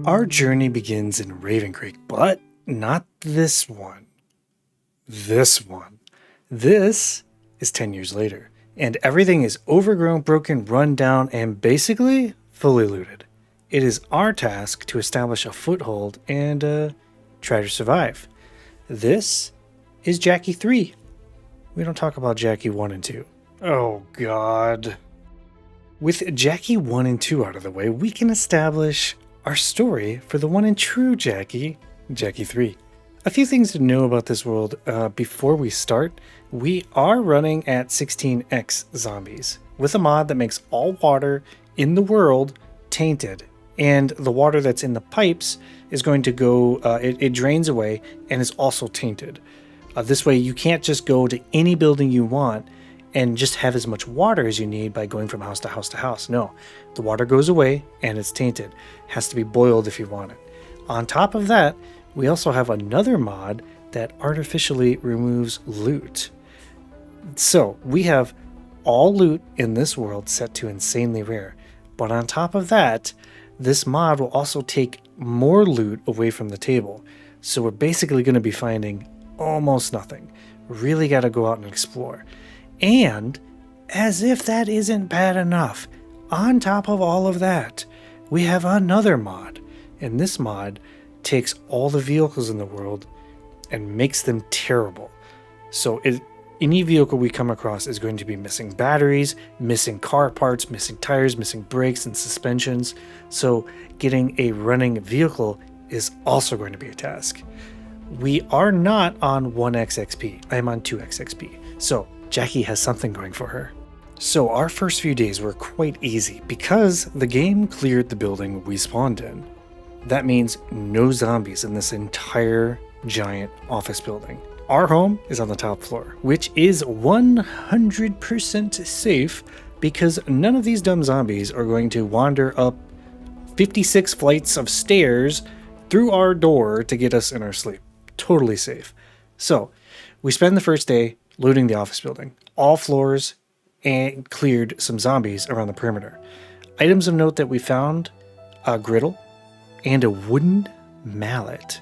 Our journey begins in Raven Creek, but not this one. This one. This is 10 years later, and everything is overgrown, broken, run down, and basically fully looted. It is our task to establish a foothold and try to survive. This is Jackie 3. We don't talk about Jackie 1 and 2. Oh god. With Jackie 1 and 2 out of the way, we can establish our story for the one and true Jackie, Jackie 3. A few things to know about this world before we start. We are running at 16x zombies with a mod that makes all water in the world tainted, and the water that's in the pipes is going to go, it drains away and is also tainted. This way you can't just go to any building you want and just have as much water as you need by going from house to house to house. No, the water goes away and it's tainted. It has to be boiled if you want it. On top of that, we also have another mod that artificially removes loot. So we have all loot in this world set to insanely rare. But on top of that, this mod will also take more loot away from the table. So we're basically going to be finding almost nothing. Really got to go out and explore. And as if that isn't bad enough, on top of all of that, we have another mod. And this mod takes all the vehicles in the world and makes them terrible. So any vehicle we come across is going to be missing batteries, missing car parts, missing tires, missing brakes and suspensions. So getting a running vehicle is also going to be a task. We are not on 1x XP. I am on 2x XP. So Jackie has something going for her. So our first few days were quite easy because the game cleared the building we spawned in. That means no zombies in this entire giant office building. Our home is on the top floor, which is 100% safe because none of these dumb zombies are going to wander up 56 flights of stairs through our door to get us in our sleep. Totally safe. So we spend the first day looting the office building, all floors, and cleared some zombies around the perimeter. Items of note that we found: a griddle and a wooden mallet.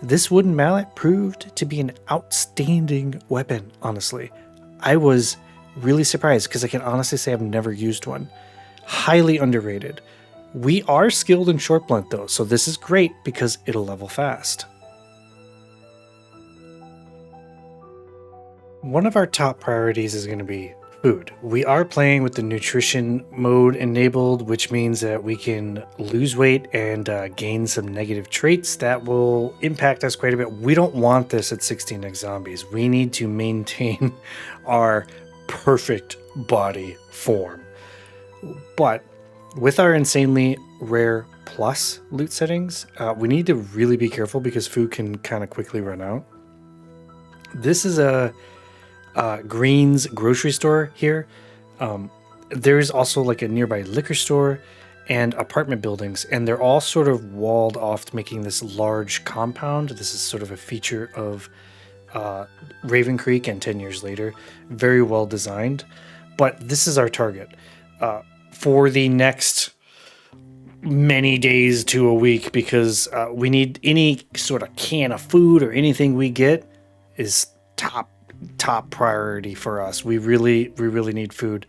This wooden mallet proved to be an outstanding weapon, honestly. I was really surprised because I can honestly say I've never used one. Highly underrated. We are skilled in short blunt though, so this is great because it'll level fast. One of our top priorities is going to be food. We are playing with the nutrition mode enabled, which means that we can lose weight and gain some negative traits that will impact us quite a bit. We don't want this at 16x zombies. We need to maintain our perfect body form. But with our insanely rare plus loot settings, we need to really be careful because food can kind of quickly run out. This is a Green's grocery store here. There's also like a nearby liquor store and apartment buildings, and they're all sort of walled off, making this large compound. This is sort of a feature of Raven Creek and 10 years later. Very well designed, but this is our target for the next many days to a week because we need any sort of can of food or anything we get is top priority for us. We really need food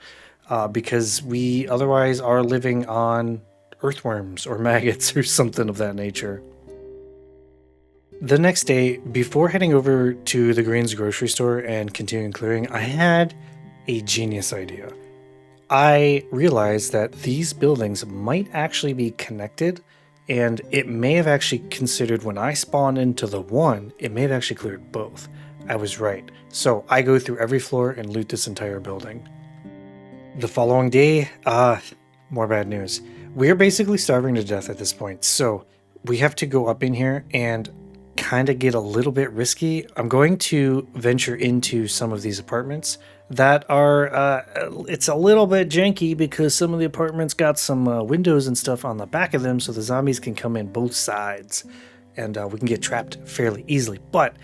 because we otherwise are living on earthworms or maggots or something of that nature. The next day, before heading over to the Green's grocery store and continuing clearing, I had a genius idea. I realized that these buildings might actually be connected, and it may have actually considered when I spawned into the one, it may have actually cleared both. I was right. So I go through every floor and loot this entire building. The following day, more bad news. We're basically starving to death at this point. So we have to go up in here and kind of get a little bit risky. I'm going to venture into some of these apartments that are, it's a little bit janky because some of the apartments got some windows and stuff on the back of them so the zombies can come in both sides and we can get trapped fairly easily. But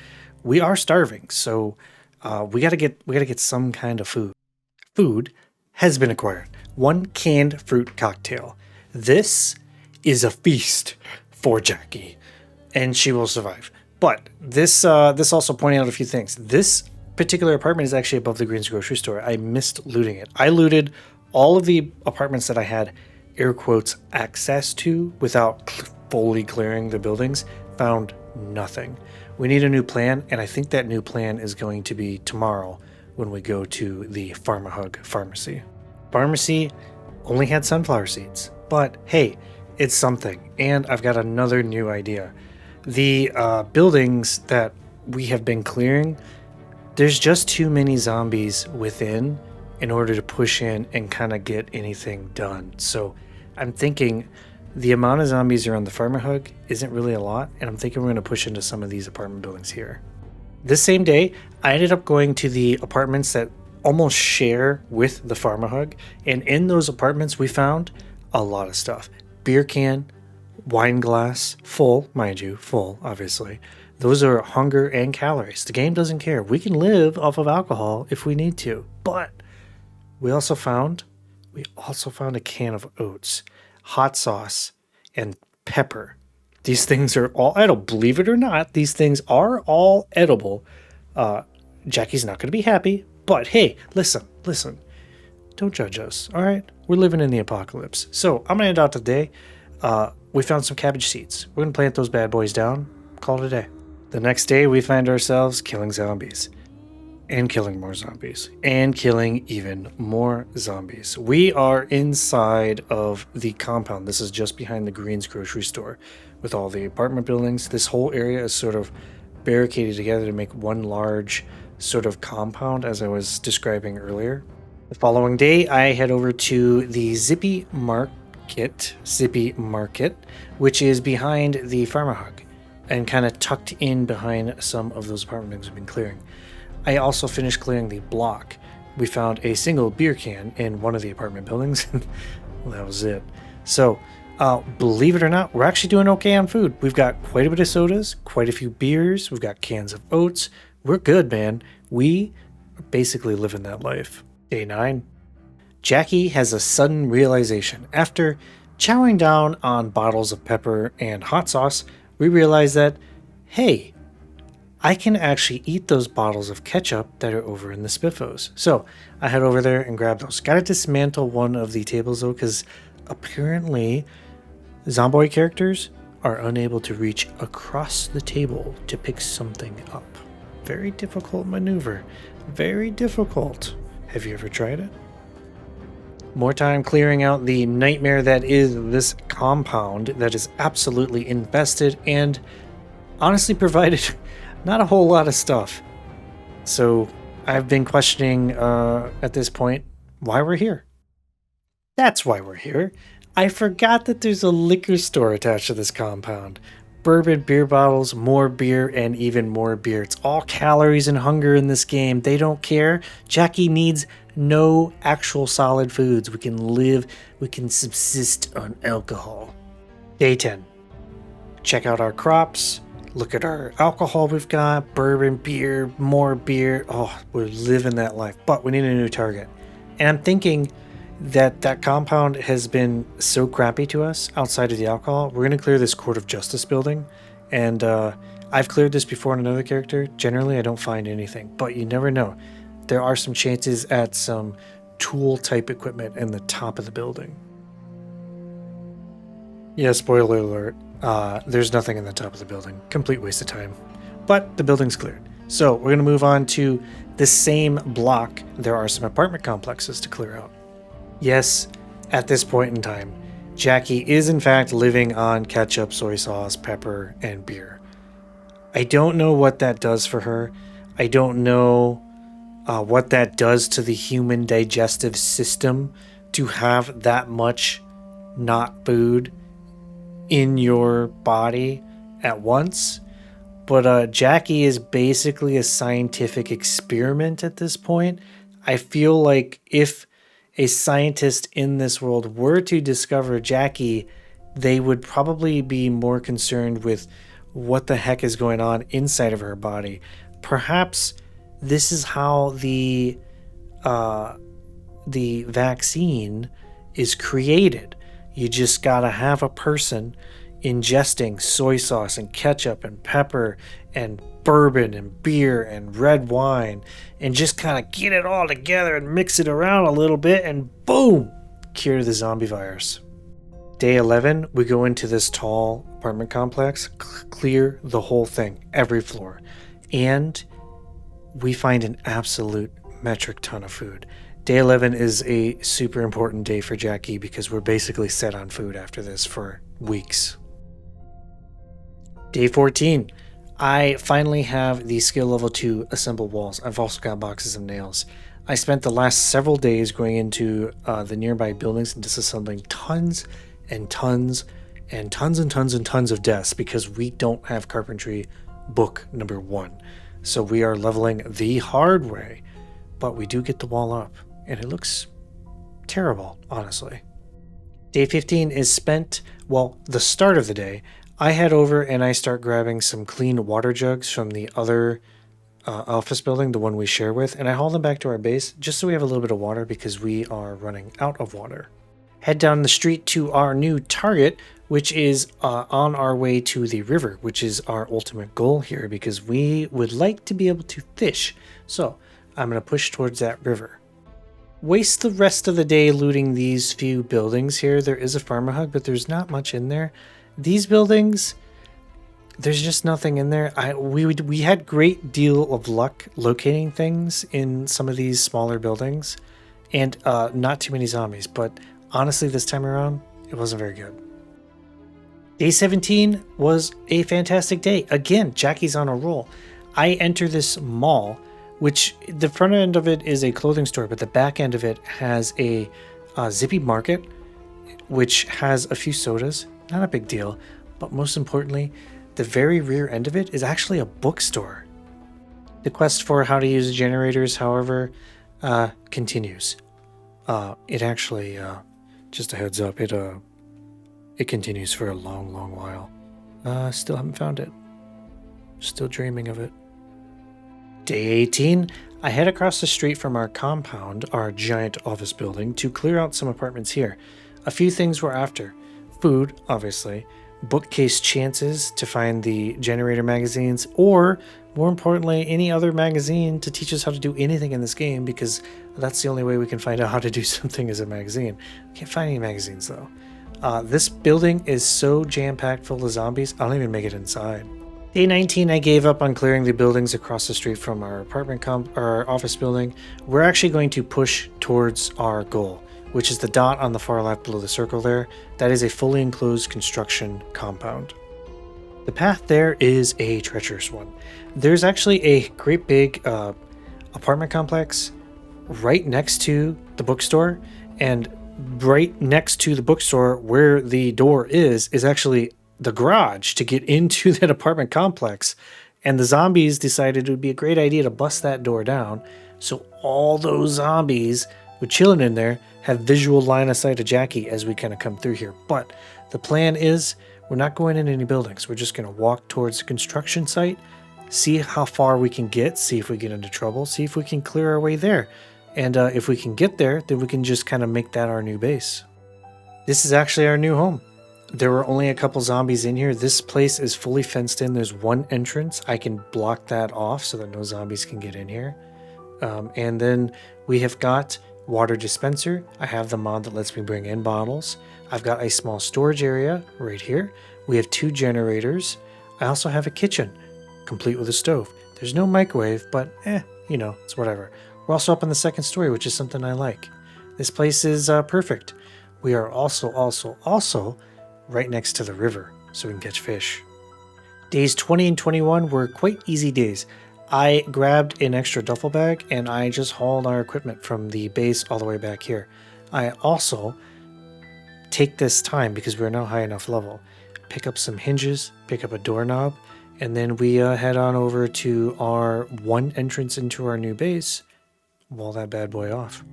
we are starving, so we gotta get some kind of food. Food has been acquired. 1 canned fruit cocktail. This is a feast for Jackie, and she will survive. But this also pointed out a few things. This particular apartment is actually above the Green's grocery store. I missed looting it. I looted all of the apartments that I had air quotes access to without fully clearing the buildings. Found nothing. We need a new plan, and I think that new plan is going to be tomorrow when we go to the Pharmahug pharmacy. Pharmacy only had sunflower seeds, but hey, it's something. And I've got another new idea. The buildings that we have been clearing, there's just too many zombies within in order to push in and kind of get anything done. So I'm thinking the amount of zombies around the Pharmahug isn't really a lot, and I'm thinking we're going to push into some of these apartment buildings here. This same day, I ended up going to the apartments that almost share with the Pharmahug, and in those apartments we found a lot of stuff. Beer can, wine glass, full, mind you, full, obviously. Those are hunger and calories. The game doesn't care. We can live off of alcohol if we need to, but we also found a can of oats, hot sauce, and pepper. These things are all edible. Believe it or not, these things are all edible. Jackie's not going to be happy, but hey, listen. Don't judge us, all right? We're living in the apocalypse. So I'm going to end out today. We found some cabbage seeds. We're going to plant those bad boys down. Call it a day. The next day, we find ourselves killing zombies. And killing more zombies. And killing even more zombies. We are inside of the compound. This is just behind the Green's grocery store. With all the apartment buildings, this whole area is sort of barricaded together to make one large sort of compound, as I was describing earlier. The following day, I head over to the Zippy Market, which is behind the Pharmahug, and kind of tucked in behind some of those apartment buildings we've been clearing. I also finished clearing the block. We found a single beer can in one of the apartment buildings. Well, that was it. So, believe it or not, we're actually doing okay on food. We've got quite a bit of sodas, quite a few beers. We've got cans of oats. We're good, man. We are basically living that life. Day 9. Jackie has a sudden realization. After chowing down on bottles of pepper and hot sauce, we realize that, hey, I can actually eat those bottles of ketchup that are over in the Spiffos. So I head over there and grab those. Gotta dismantle one of the tables though, because apparently Zomboid characters are unable to reach across the table to pick something up. Very difficult maneuver. Very difficult. Have you ever tried it? More time clearing out the nightmare that is this compound that is absolutely infested and honestly provided not a whole lot of stuff. So I've been questioning at this point why we're here. That's why we're here. I forgot that there's a liquor store attached to this compound. Bourbon, beer bottles, more beer, and even more beer. It's all calories and hunger in this game. They don't care. Jackie needs no actual solid foods. We can subsist on alcohol. Day 10. Check out our crops. Look at our alcohol we've got. Bourbon, beer, more beer. Oh, we're living that life. But we need a new target. And I'm thinking that compound has been so crappy to us outside of the alcohol. We're going to clear this Court of Justice building. And I've cleared this before on another character. Generally, I don't find anything. But you never know. There are some chances at some tool-type equipment in the top of the building. Yeah, spoiler alert. There's nothing in the top of the building. Complete waste of time. But the building's cleared. So we're going to move on to the same block. There are some apartment complexes to clear out. Yes, at this point in time, Jackie is in fact living on ketchup, soy sauce, pepper, and beer. I don't know what that does for her. I don't know what that does to the human digestive system to have that much not food in your body at once. But Jackie is basically a scientific experiment at this point. I feel like if a scientist in this world were to discover Jackie, they would probably be more concerned with what the heck is going on inside of her body. Perhaps this is how the vaccine is created. You just gotta have a person ingesting soy sauce and ketchup and pepper and bourbon and beer and red wine and just kind of get it all together and mix it around a little bit and boom, cure the zombie virus. Day 11, we go into this tall apartment complex, clear the whole thing, every floor, and we find an absolute metric ton of food. Day 11 is a super important day for Jackie because we're basically set on food after this for weeks. Day 14, I finally have the skill level 2 assemble walls. I've also got boxes of nails. I spent the last several days going into the nearby buildings and disassembling tons and tons and tons and tons and tons of desks because we don't have carpentry book number 1. So we are leveling the hard way, but we do get the wall up and it looks terrible, honestly. Day 15 is spent, well, the start of the day. I head over and I start grabbing some clean water jugs from the other office building, the one we share with, and I haul them back to our base just so we have a little bit of water because we are running out of water. Head down the street to our new target, which is on our way to the river, which is our ultimate goal here because we would like to be able to fish. So I'm going to push towards that river. Waste the rest of the day looting these few buildings here. There is a farmer hug, but there's not much in there. These buildings, there's just nothing in there. We had great deal of luck locating things in some of these smaller buildings and not too many zombies, but honestly this time around it wasn't very good. Day 17 was a fantastic day. Again, Jackie's on a roll. I enter this mall, which the front end of it is a clothing store, but the back end of it has a zippy market, which has a few sodas. Not a big deal, but most importantly, the very rear end of it is actually a bookstore. The quest for how to use generators, however, continues. It actually, just a heads up, it continues for a long, long while. Still haven't found it. Still dreaming of it. Day 18, I head across the street from our compound, our giant office building, to clear out some apartments here. A few things we're after. Food, obviously, bookcase chances to find the generator magazines, or more importantly, any other magazine to teach us how to do anything in this game because that's the only way we can find out how to do something as a magazine. Can't find any magazines though. This building is so jam-packed full of zombies, I don't even make it inside. Day 19, I gave up on clearing the buildings across the street from our our office building. We're actually going to push towards our goal, which is the dot on the far left below the circle there. That is a fully enclosed construction compound. The path there is a treacherous one. There's actually a great big apartment complex right next to the bookstore, and right next to the bookstore where the door is actually the garage to get into that apartment complex. And the zombies decided it would be a great idea to bust that door down, so all those zombies who are chilling in there have visual line of sight of Jackie as we kind of come through here. But the plan is we're not going in any buildings. We're just going to walk towards the construction site, see how far we can get, see if we get into trouble, see if we can clear our way there. And if we can get there, then we can just kind of make that our new base. This is actually our new home. There were only a couple zombies in here. This place is fully fenced in. There's one entrance. I can block that off so that no zombies can get in here. And then we have got water dispenser. I have the mod that lets me bring in bottles. I've got a small storage area right here. We have 2 generators. I also have a kitchen, complete with a stove. There's no microwave, but it's whatever. We're also up on the 2nd story, which is something I like. This place is perfect. We are also right next to the river, so we can catch fish. Days 20 and 21 were quite easy days. I grabbed an extra duffel bag and I just hauled our equipment from the base all the way back here. I also take this time, because we're now high enough level, pick up some hinges, pick up a doorknob, and then we head on over to our one entrance into our new base, wall that bad boy off.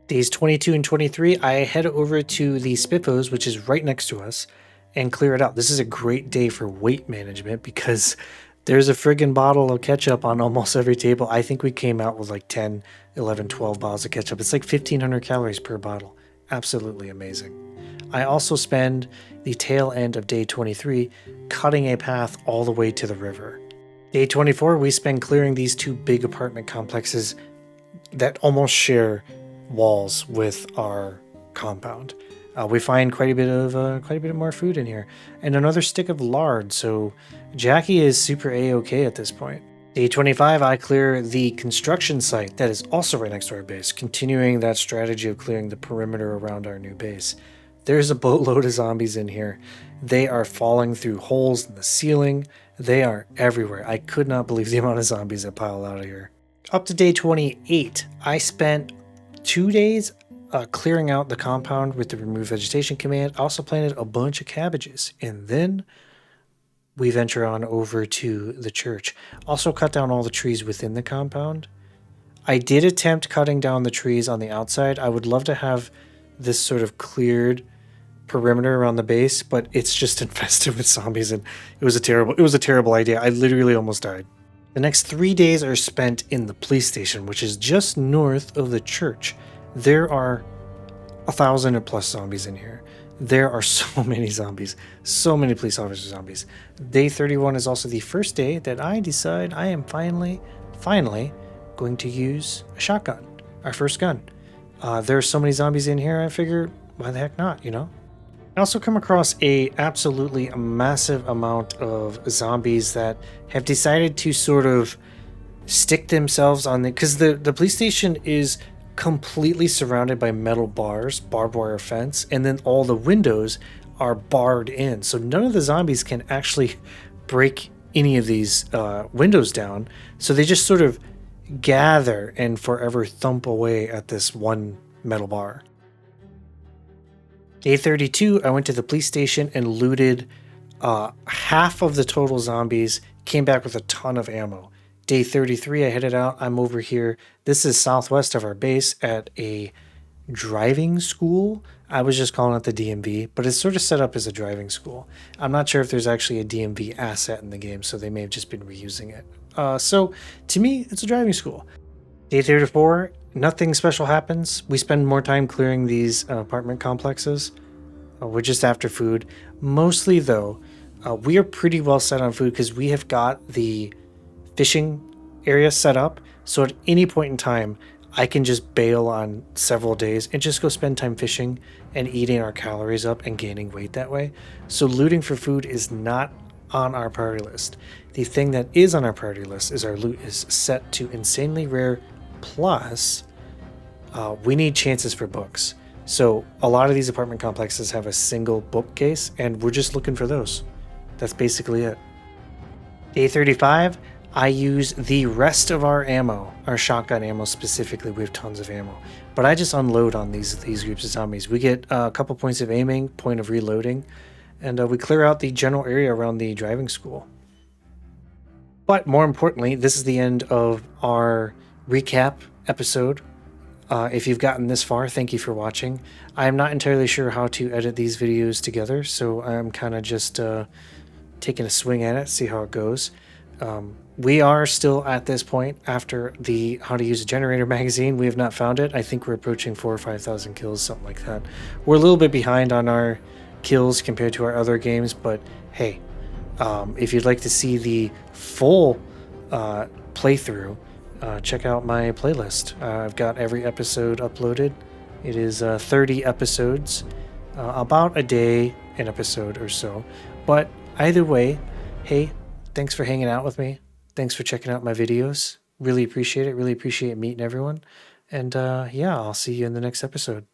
Days 22 and 23, I head over to the Spiffos, which is right next to us, and clear it out. This is a great day for weight management because there's a friggin' bottle of ketchup on almost every table. I think we came out with like 10, 11, 12 bottles of ketchup. It's like 1,500 calories per bottle. Absolutely amazing. I also spend the tail end of day 23 cutting a path all the way to the river. Day 24, we spend clearing these two big apartment complexes that almost share walls with our compound. We find quite a bit of more food in here, and another stick of lard. So Jackie is super a-okay at this point. Day 25, I clear the construction site that is also right next to our base, continuing that strategy of clearing the perimeter around our new base. There's a boatload of zombies in here. They are falling through holes in the ceiling. They are everywhere. I could not believe the amount of zombies that pile out of here. Up to day 28, I spent 2 days clearing out the compound with the remove vegetation command. I also planted a bunch of cabbages, and then we venture on over to the church. Also cut down all the trees within the compound. I did attempt cutting down the trees on the outside. I would love to have this sort of cleared perimeter around the base, but it's just infested with zombies, and it was a terrible idea. I literally almost died. The next 3 days are spent in the police station, which is just north of the church. There are 1,000 plus zombies in here. There are so many zombies, so many police officer zombies. Day 31 is also the first day that I decide I am finally going to use a shotgun, our first gun. There are so many zombies in here, I figure, why the heck not, you know? I also come across a absolutely massive amount of zombies that have decided to sort of stick themselves on because the police station is completely surrounded by metal bars, barbed wire fence, and then all the windows are barred in. So none of the zombies can actually break any of these windows down. So they just sort of gather and forever thump away at this one metal bar. Day 32, I went to the police station and looted half of the total zombies, came back with a ton of ammo. Day 33, I headed out. I'm over here. This is southwest of our base at a driving school. I was just calling it the DMV, but it's sort of set up as a driving school. I'm not sure if there's actually a DMV asset in the game, so they may have just been reusing it. So to me, it's a driving school. Day 34, nothing special happens. We spend more time clearing these apartment complexes. We're just after food. Mostly, though, we are pretty well set on food because we have got the fishing area set up. So at any point in time, I can just bail on several days and just go spend time fishing and eating our calories up and gaining weight that way. So looting for food is not on our priority list. The thing that is on our priority list is our loot is set to insanely rare, plus we need chances for books. So a lot of these apartment complexes have a single bookcase, and we're just looking for those. That's basically it. Day 35, I use the rest of our ammo, our shotgun ammo specifically. We have tons of ammo, but I just unload on these groups of zombies. We get a couple points of aiming, point of reloading, and we clear out the general area around the driving school. But more importantly, this is the end of our recap episode. If you've gotten this far, thank you for watching. I'm not entirely sure how to edit these videos together, so I'm kind of just taking a swing at it, see how it goes. We are still at this point after the How to Use a Generator magazine. We have not found it. I think we're approaching 4,000 or 5,000 kills, something like that. We're a little bit behind on our kills compared to our other games, but hey, if you'd like to see the full playthrough, check out my playlist. I've got every episode uploaded. It is 30 episodes, about a day an episode or so. But either way, hey, thanks for hanging out with me. Thanks for checking out my videos. Really appreciate it. Really appreciate meeting everyone. And yeah, I'll see you in the next episode.